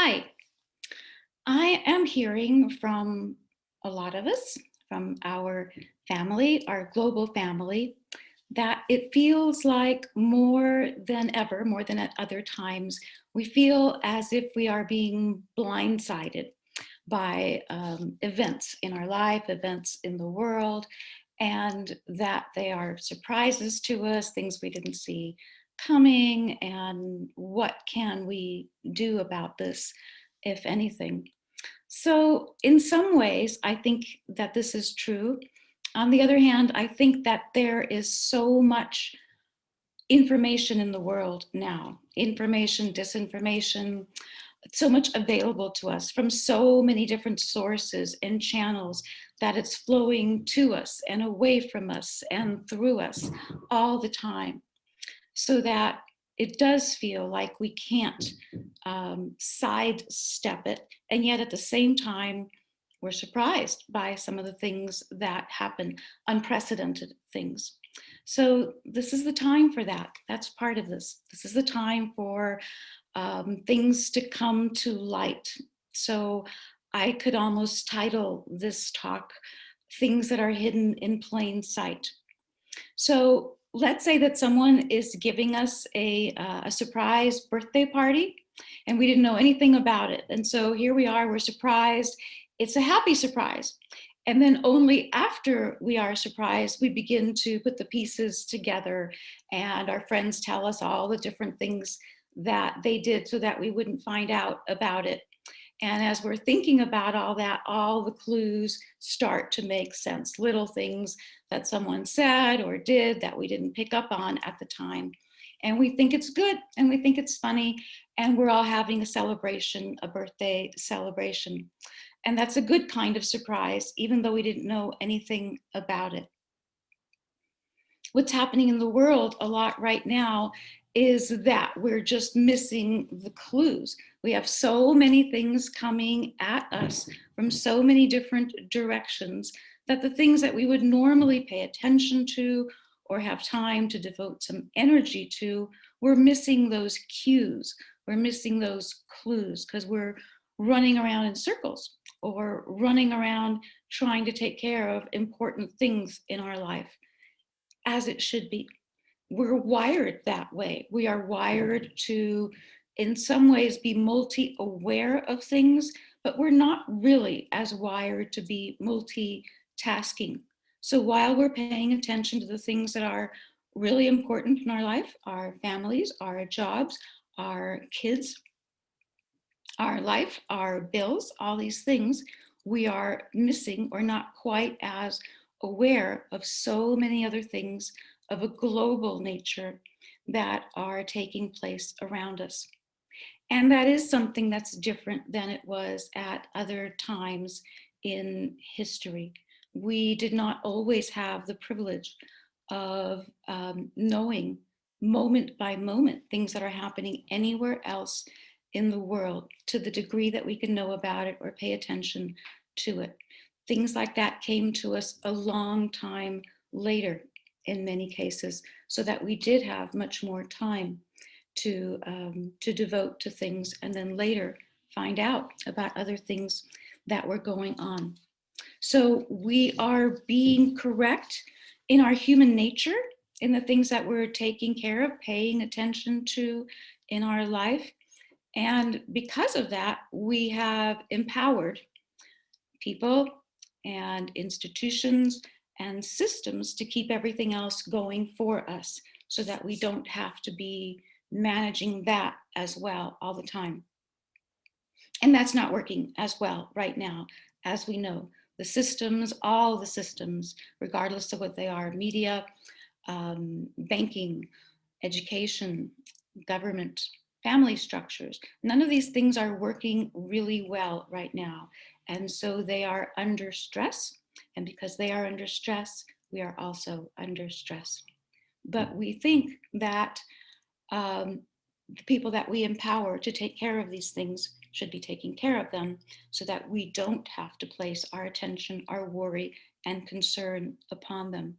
Hi, I am hearing from a lot of us, from our family, our global family, that it feels like more than ever, more than at other times, we feel as if we are being blindsided by events in our life, events in the world, and that they are surprises to us, things we didn't see coming, and what can we do about this, if anything? So, in some ways, I think that this is true. On the other hand, I think that there is so much information in the world now, information, disinformation, so much available to us from so many different sources and channels that it's flowing to us and away from us and through us all the time, so that it does feel like we can't sidestep it. And yet at the same time, we're surprised by some of the things that happen, unprecedented things. So this is the time for that. That's part of this. This is the time for things to come to light. So I could almost title this talk, Things That Are Hidden in Plain Sight. So let's say that someone is giving us a surprise birthday party and we didn't know anything about it. And so here we are, we're surprised. It's a happy surprise. And then only after we are surprised, we begin to put the pieces together, and our friends tell us all the different things that they did so that we wouldn't find out about it. And as we're thinking about all that, all the clues start to make sense. Little things that someone said or did that we didn't pick up on at the time. And we think it's good and we think it's funny. And we're all having a celebration, a birthday celebration. And that's a good kind of surprise, even though we didn't know anything about it. What's happening in the world a lot right now is that we're just missing the clues. We have so many things coming at us from so many different directions that the things that we would normally pay attention to or have time to devote some energy to, we're missing those cues. We're missing those clues because we're running around in circles or running around trying to take care of important things in our life, as it should be. We're wired that way. We are wired to, in some ways, be multi aware of things, but we're not really as wired to be multitasking. So while we're paying attention to the things that are really important in our life, our families, our jobs, our kids, our life, our bills, all these things, we are missing or not quite as aware of so many other things of a global nature that are taking place around us. And that is something that's different than it was at other times in history. We did not always have the privilege of knowing moment by moment things that are happening anywhere else in the world to the degree that we can know about it or pay attention to it. Things like that came to us a long time later in many cases, so that we did have much more time to devote to things and then later find out about other things that were going on. So we are being correct in our human nature, in the things that we're taking care of, paying attention to in our life. And because of that, we have empowered people and institutions and systems to keep everything else going for us so that we don't have to be managing that as well all the time. And that's not working as well right now, as we know. The systems, all the systems, regardless of what they are, media, banking, education, government, family structures, none of these things are working really well right now. And so they are under stress. And because they are under stress, we are also under stress. But we think that the people that we empower to take care of these things should be taking care of them so that we don't have to place our attention, our worry, and concern upon them.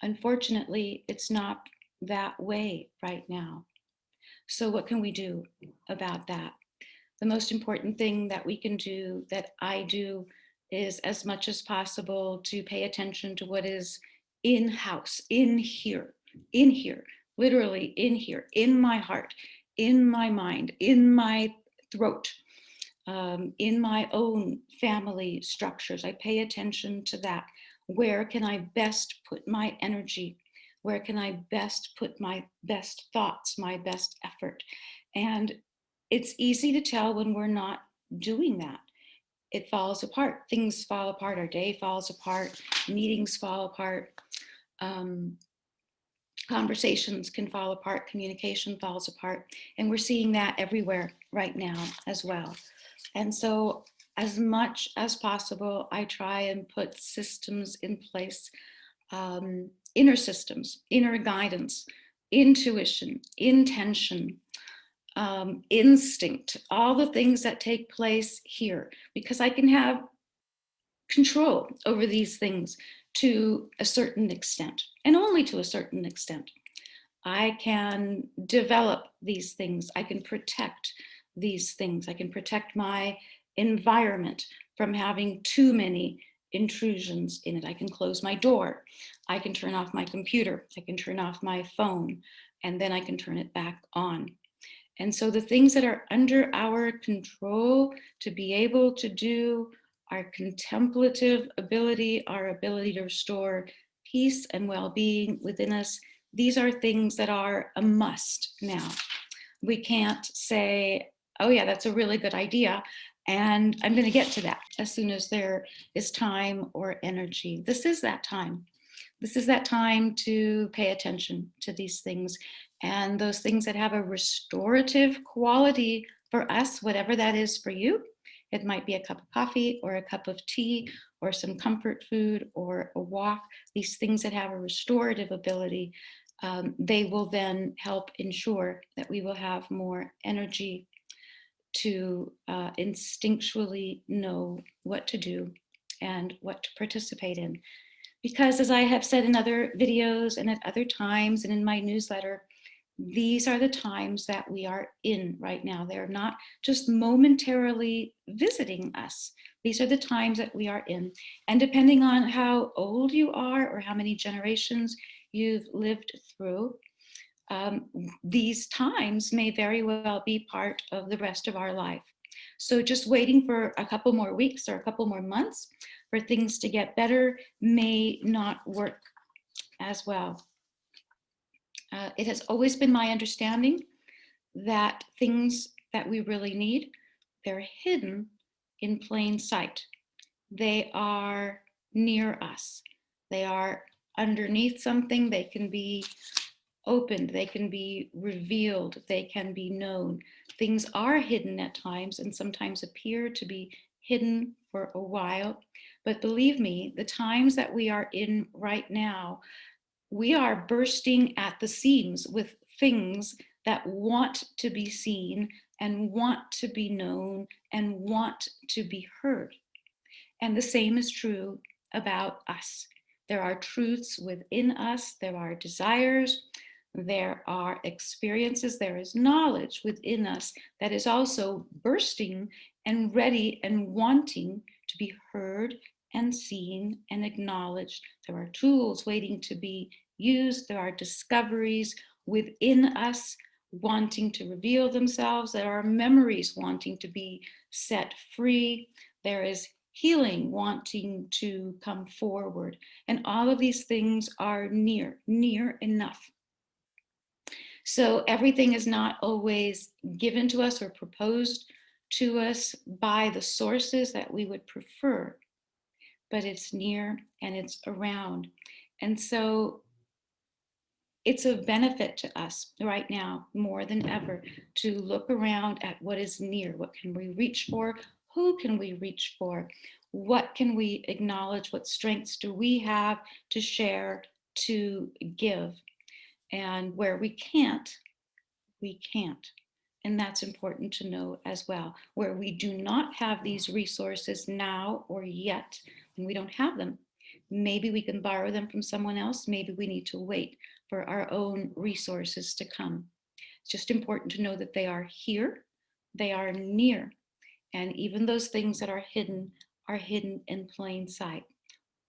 Unfortunately, it's not that way right now. So, what can we do about that? The most important thing that we can do, that I do, is as much as possible to pay attention to what is in house, in here, literally in here, in my heart, in my mind, in my throat, in my own family structures. I pay attention to that. Where can I best put my energy? Where can I best put my best thoughts, my best effort? And it's easy to tell when we're not doing that. It falls apart. Things fall apart. Our day falls apart. Meetings fall apart. Um, Conversations can fall apart. Communication falls apart. And we're seeing that everywhere right now as well. And so, as much as possible, I try and put systems in place, inner systems, inner guidance, intuition, intention, instinct, all the things that take place here, because I can have control over these things to a certain extent, and only to a certain extent. I can develop these things. I can protect these things. I can protect my environment from having too many intrusions in it. I can close my door. I can turn off my computer. I can turn off my phone, and then I can turn it back on. And so the things that are under our control to be able to do, our contemplative ability, our ability to restore peace and well-being within us, these are things that are a must now. We can't say, oh yeah, that's a really good idea, and I'm going to get to that as soon as there is time or energy. This is that time. This is that time to pay attention to these things, and those things that have a restorative quality for us, whatever that is for you. It might be a cup of coffee or a cup of tea or some comfort food or a walk. These things that have a restorative ability, they will then help ensure that we will have more energy to instinctually know what to do and what to participate in. Because as I have said in other videos and at other times and in my newsletter, these are the times that we are in right now. They're not just momentarily visiting us. These are the times that we are in. And depending on how old you are or how many generations you've lived through, these times may very well be part of the rest of our life. So just waiting for a couple more weeks or a couple more months for things to get better may not work as well. It has always been my understanding that things that we really need, they're hidden in plain sight. They are near us. They are underneath something. They can be opened, they can be revealed, they can be known. Things are hidden at times and sometimes appear to be hidden for a while. But believe me, the times that we are in right now, we are bursting at the seams with things that want to be seen and want to be known and want to be heard. And the same is true about us. There are truths within us, there are desires, there are experiences, there is knowledge within us that is also bursting and ready and wanting to be heard and seen and acknowledged. There are tools waiting to be used. There are discoveries within us wanting to reveal themselves. There are memories wanting to be set free. There is healing wanting to come forward. And all of these things are near enough. So everything is not always given to us or proposed to us by the sources that we would prefer, but it's near and it's around. And so it's a benefit to us right now more than ever to look around at what is near. What can we reach for? Who can we reach for? What can we acknowledge? What strengths do we have to share, to give? And where we can't, we can't. And that's important to know as well. Where we do not have these resources now or yet, and we don't have them, maybe we can borrow them from someone else. Maybe we need to wait for our own resources to come. It's just important to know that they are here, They are near. And even those things that are hidden in plain sight.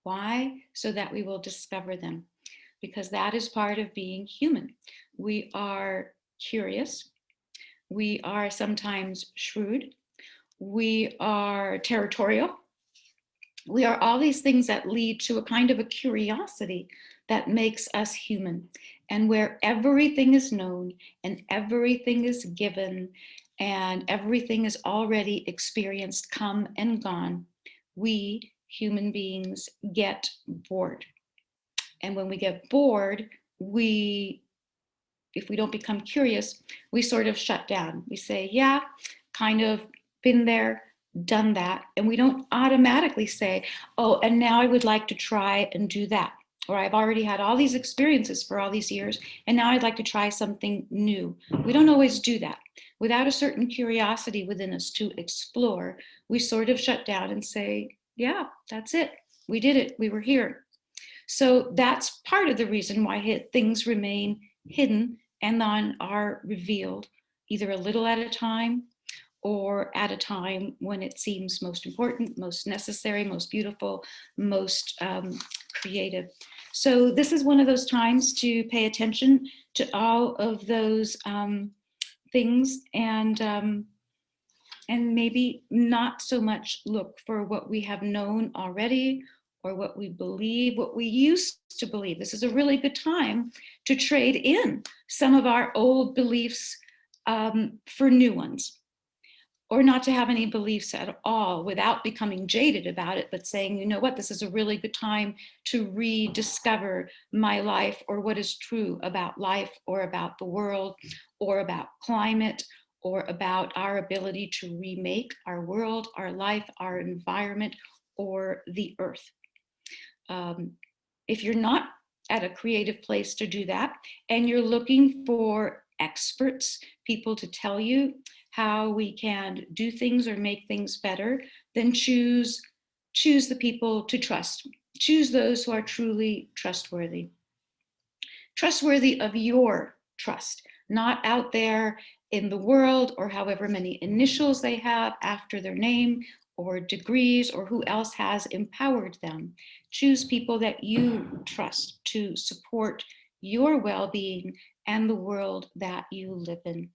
Why? So that we will discover them. Because that is part of being human. We are curious. We are sometimes shrewd. We are territorial. We are all these things that lead to a kind of a curiosity that makes us human. And where everything is known and everything is given and everything is already experienced, come and gone, we human beings get bored. And when we get bored, if we don't become curious, we sort of shut down. We say, yeah, kind of been there, done that. And we don't automatically say, oh, and now I would like to try and do that. Or I've already had all these experiences for all these years, and now I'd like to try something new. We don't always do that. Without a certain curiosity within us to explore, we sort of shut down and say, yeah, that's it. We did it. We were here. So that's part of the reason why things remain hidden and then are revealed either a little at a time or at a time when it seems most important, most necessary, most beautiful, most creative. So this is one of those times to pay attention to all of those things and maybe not so much look for what we have known already or what we believe, what we used to believe. This is a really good time to trade in some of our old beliefs for new ones, or not to have any beliefs at all without becoming jaded about it, but saying, you know what, this is a really good time to rediscover my life or what is true about life or about the world or about climate or about our ability to remake our world, our life, our environment, or the earth. If you're not at a creative place to do that and you're looking for experts, people to tell you how we can do things or make things better, then choose the people to trust. Choose those who are truly trustworthy. Trustworthy of your trust, not out there in the world or however many initials they have after their name or degrees or who else has empowered them. Choose people that you trust to support your well-being and the world that you live in.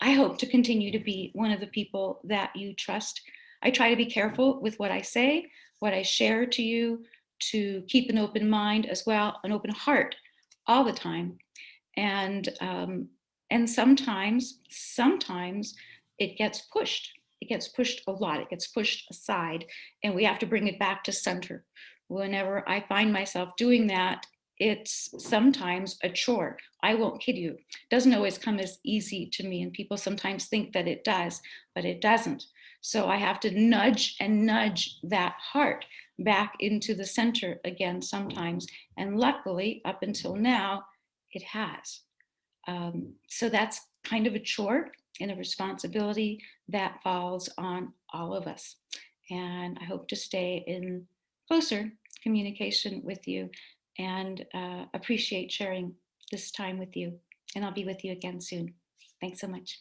I hope to continue to be one of the people that you trust. I try to be careful with what I say, what I share to you, to keep an open mind as well, an open heart all the time. And sometimes it gets pushed. It gets pushed a lot. It gets pushed aside, and we have to bring it back to center. Whenever I find myself doing that, it's sometimes a chore. I won't kid you. It doesn't always come as easy to me, and people sometimes think that it does, but it doesn't. So I have to nudge and nudge that heart back into the center again sometimes. And luckily, up until now, it has. So that's kind of a chore and a responsibility that falls on all of us. And I hope to stay in closer communication with you and appreciate sharing this time with you. And I'll be with you again soon. Thanks so much.